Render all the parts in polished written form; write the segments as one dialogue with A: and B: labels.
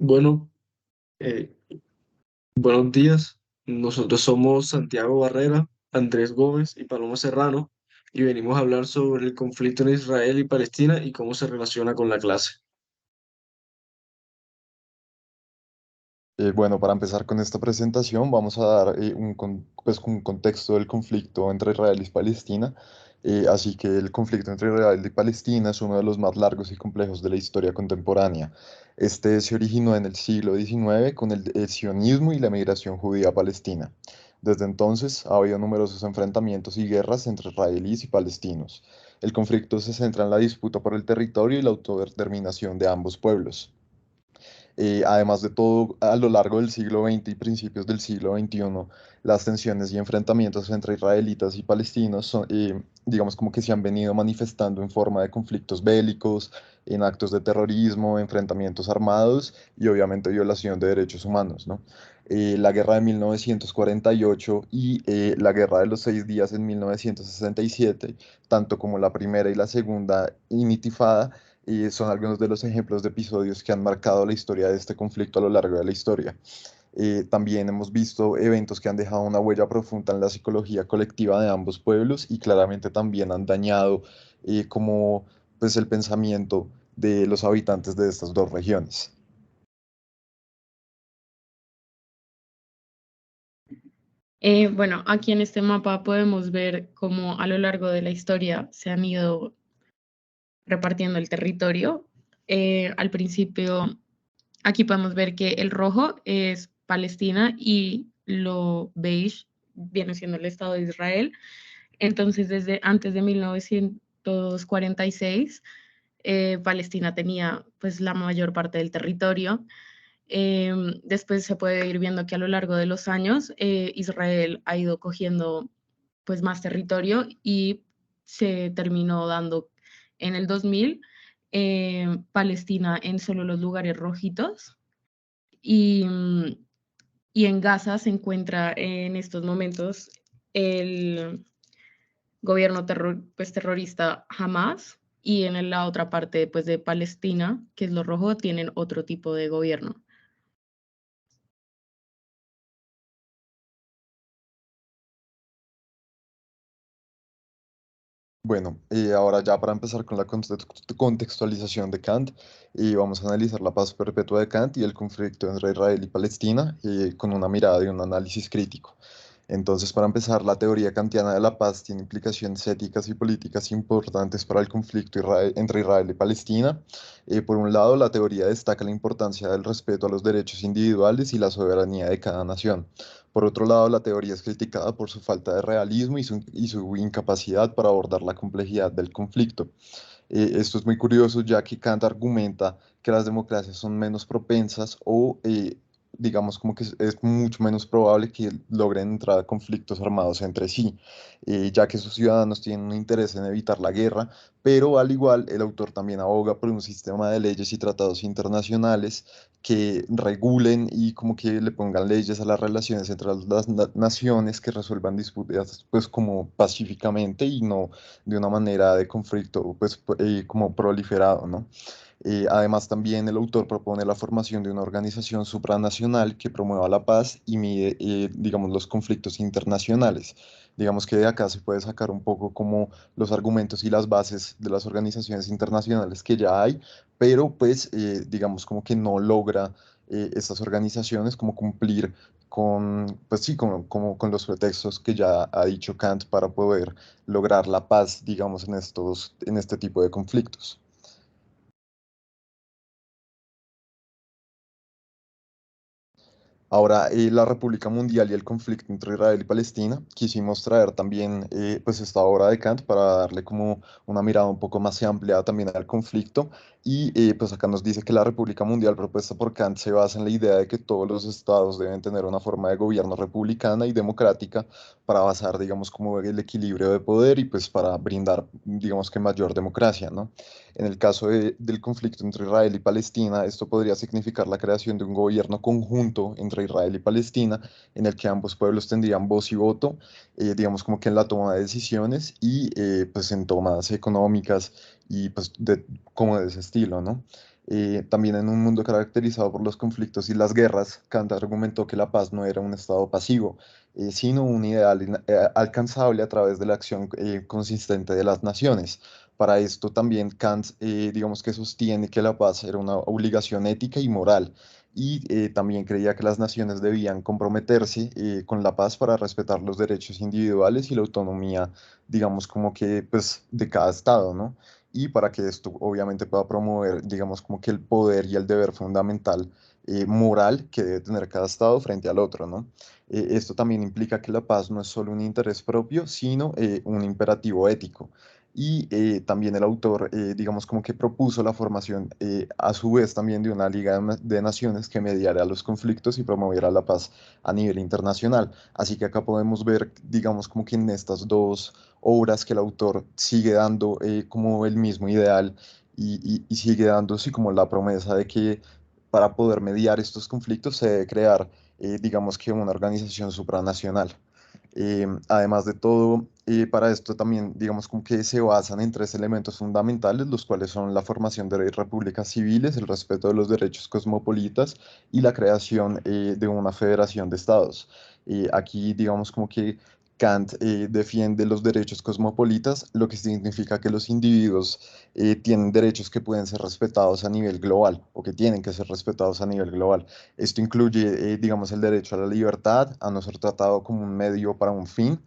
A: Bueno, eh, buenos días. Nosotros somos Santiago Barrera, Andrés Gómez y Paloma Serrano y venimos a hablar sobre el conflicto en Israel y Palestina y cómo se relaciona con la clase.
B: Bueno, para empezar con esta presentación, vamos a dar un contexto del conflicto entre Israel y Palestina. Así que el conflicto entre Israel y Palestina es uno de los más largos y complejos de la historia contemporánea. Este se originó en el siglo XIX con el sionismo y la migración judía a Palestina. Desde entonces ha habido numerosos enfrentamientos y guerras entre israelíes y palestinos. El conflicto se centra en la disputa por el territorio y la autodeterminación de ambos pueblos. Además de todo, a lo largo del siglo XX y principios del siglo XXI, las tensiones y enfrentamientos entre israelitas y palestinos digamos, como que se han venido manifestando en forma de conflictos bélicos, en actos de terrorismo, enfrentamientos armados y obviamente violación de derechos humanos, ¿no? La guerra de 1948 y la guerra de los 6 días en 1967, tanto como la primera y la segunda intifada, y son algunos de los ejemplos de episodios que han marcado la historia de este conflicto a lo largo de la historia. También hemos visto eventos que han dejado una huella profunda en la psicología colectiva de ambos pueblos y claramente también han dañado como pues el pensamiento de los habitantes de estas dos regiones.
C: Bueno, aquí en este mapa podemos ver cómo a lo largo de la historia se han ido repartiendo el territorio. Al principio, aquí podemos ver que el rojo es Palestina y lo beige viene siendo el Estado de Israel. Entonces, desde antes de 1946, Palestina tenía pues la mayor parte del territorio. Después se puede ir viendo que a lo largo de los años Israel ha ido cogiendo pues más territorio y se terminó dando en el 2000 Palestina en solo los lugares rojitos y, y en Gaza se encuentra en estos momentos el gobierno pues, terrorista Hamas y en la otra parte pues, de Palestina, que es lo rojo, tienen otro tipo de gobierno.
B: Bueno, ahora ya para empezar con la contextualización de Kant, vamos a analizar la paz perpetua de Kant y el conflicto entre Israel y Palestina con una mirada y un análisis crítico. Entonces, para empezar, la teoría kantiana de la paz tiene implicaciones éticas y políticas importantes para el conflicto entre Israel y Palestina. Por un lado, la teoría destaca la importancia del respeto a los derechos individuales y la soberanía de cada nación. Por otro lado, la teoría es criticada por su falta de realismo y su incapacidad para abordar la complejidad del conflicto. Esto es muy curioso, ya que Kant argumenta que las democracias son menos propensas o digamos como que es mucho menos probable que logren entrar a conflictos armados entre sí, ya que sus ciudadanos tienen un interés en evitar la guerra, pero al igual el autor también aboga por un sistema de leyes y tratados internacionales que regulen y como que le pongan leyes a las relaciones entre las naciones que resuelvan disputas pues como pacíficamente y no de una manera de conflicto pues como proliferado, ¿no? Además, también el autor propone la formación de una organización supranacional que promueva la paz y mide, digamos, los conflictos internacionales. Digamos que de acá se puede sacar un poco como los argumentos y las bases de las organizaciones internacionales que ya hay, pero pues, digamos, como que no logra estas organizaciones como cumplir con, pues sí, como con los pretextos que ya ha dicho Kant para poder lograr la paz, digamos, en este tipo de conflictos. Ahora, la República Mundial y el conflicto entre Israel y Palestina, quisimos traer también pues esta obra de Kant para darle como una mirada un poco más amplia también al conflicto. Y pues acá nos dice que la República Mundial propuesta por Kant se basa en la idea de que todos los estados deben tener una forma de gobierno republicana y democrática para basar, digamos, como el equilibrio de poder y pues para brindar, digamos que mayor democracia, ¿no? En el caso del conflicto entre Israel y Palestina, esto podría significar la creación de un gobierno conjunto entre Israel y Palestina, en el que ambos pueblos tendrían voz y voto, digamos como que en la toma de decisiones y pues en tomas económicas y pues como de ese estilo, ¿no? También en un mundo caracterizado por los conflictos y las guerras, Kant argumentó que la paz no era un estado pasivo, sino un ideal alcanzable a través de la acción consistente de las naciones. Para esto también Kant, digamos que sostiene que la paz era una obligación ética y moral, y también creía que las naciones debían comprometerse con la paz para respetar los derechos individuales y la autonomía, digamos, como que, pues, de cada estado, ¿no? Y para que esto obviamente pueda promover, digamos, como que el poder y el deber fundamental moral que debe tener cada estado frente al otro, ¿no? Esto también implica que la paz no es solo un interés propio, sino un imperativo ético. Y también el autor, digamos, como que propuso la formación, a su vez, también de una Liga de Naciones que mediara los conflictos y promoviera la paz a nivel internacional. Así que acá podemos ver, digamos, como que en estas dos obras que el autor sigue dando como el mismo ideal y sigue dando así como la promesa de que para poder mediar estos conflictos se debe crear, digamos que una organización supranacional. Además de todo, para esto también, digamos, como que se basan en tres elementos fundamentales, los cuales son la formación de repúblicas civiles, el respeto de los derechos cosmopolitas y la creación de una federación de estados. Aquí, digamos, como que Kant defiende los derechos cosmopolitas, lo que significa que los individuos tienen derechos que pueden ser respetados a nivel global o que tienen que ser respetados a nivel global. Esto incluye, digamos, el derecho a la libertad, a no ser tratado como un medio para un fin,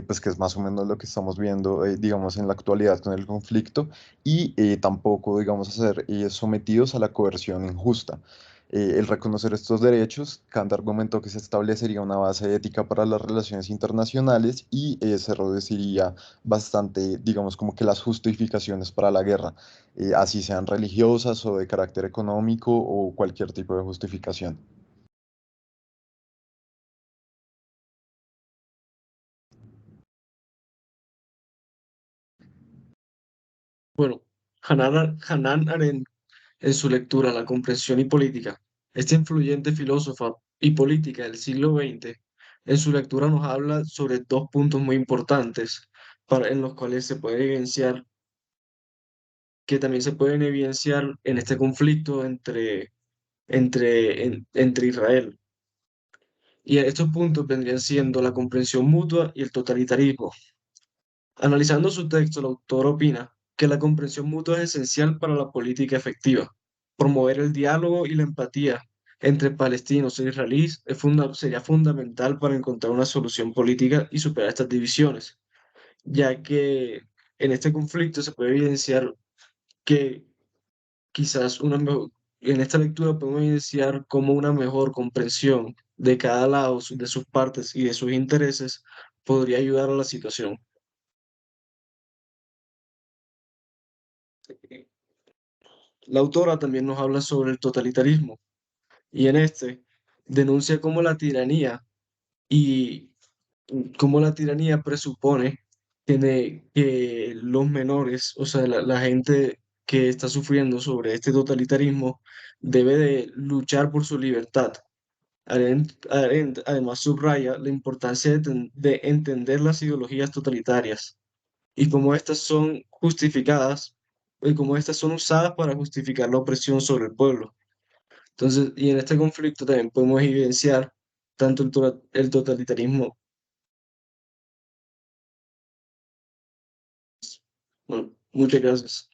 B: pues que es más o menos lo que estamos viendo, digamos, en la actualidad con el conflicto, y tampoco, digamos, a ser sometidos a la coerción injusta. El reconocer estos derechos, Kant argumentó que se establecería una base ética para las relaciones internacionales y se reduciría bastante, digamos, como que las justificaciones para la guerra, así sean religiosas o de carácter económico o cualquier tipo de justificación.
A: Bueno, Hannah Arendt, en su lectura La comprensión y política, esta influyente filósofa y política del siglo XX, en su lectura nos habla sobre dos puntos muy importantes en los cuales se puede evidenciar, que también se pueden evidenciar en este conflicto entre Israel. Y estos puntos vendrían siendo la comprensión mutua y el totalitarismo. Analizando su texto, el autor opina que la comprensión mutua es esencial para la política efectiva. Promover el diálogo y la empatía entre palestinos e israelíes sería fundamental para encontrar una solución política y superar estas divisiones, ya que en este conflicto se puede evidenciar que quizás en esta lectura podemos evidenciar cómo una mejor comprensión de cada lado, de sus partes y de sus intereses podría ayudar a la situación. La autora también nos habla sobre el totalitarismo y en este denuncia cómo la tiranía y cómo la tiranía presupone que los menores, o sea, la gente que está sufriendo sobre este totalitarismo debe de luchar por su libertad. Arendt además subraya la importancia de entender las ideologías totalitarias y cómo estas son justificadas y cómo estas son usadas para justificar la opresión sobre el pueblo. Entonces, y en este conflicto también podemos evidenciar tanto el totalitarismo. Bueno, muchas gracias.